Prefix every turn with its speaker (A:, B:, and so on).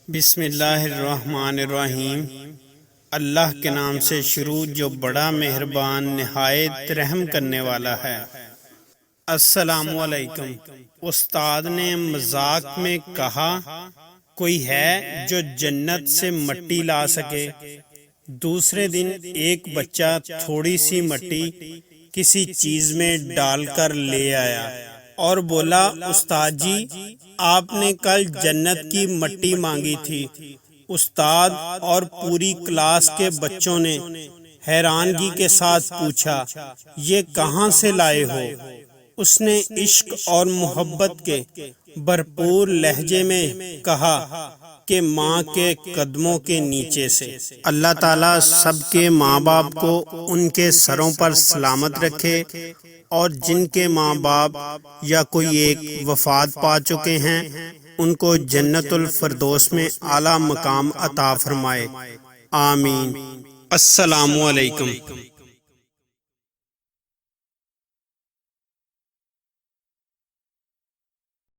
A: بسم اللہ الرحمن الرحیم۔ اللہ کے نام سے شروع جو بڑا مہربان نہایت رحم کرنے والا ہے۔ السلام علیکم۔ استاد نے مذاق میں کہا، کوئی ہے جو جنت سے مٹی لا سکے؟ دوسرے دن ایک بچہ تھوڑی سی مٹی کسی چیز میں ڈال کر لے آیا اور بولا، استاد جی آپ نے کل جنت کی مٹی مانگی تھی۔ استاد اور پوری کلاس کے بچوں نے حیرانگی کے ساتھ پوچھا، یہ کہاں سے لائے ہو؟ اس نے عشق اور محبت کے بھرپور لہجے میں کہا کہ ماں کے قدموں کے نیچے سے۔ اللہ تعالیٰ سب کے ماں باپ کو ان کے سروں پر سلامت رکھے، اور جن کے ماں باپ یا کوئی ایک وفات پا چکے ہیں ان کو جنت الفردوس میں اعلیٰ مقام عطا فرمائے، آمین۔ السلام علیکم۔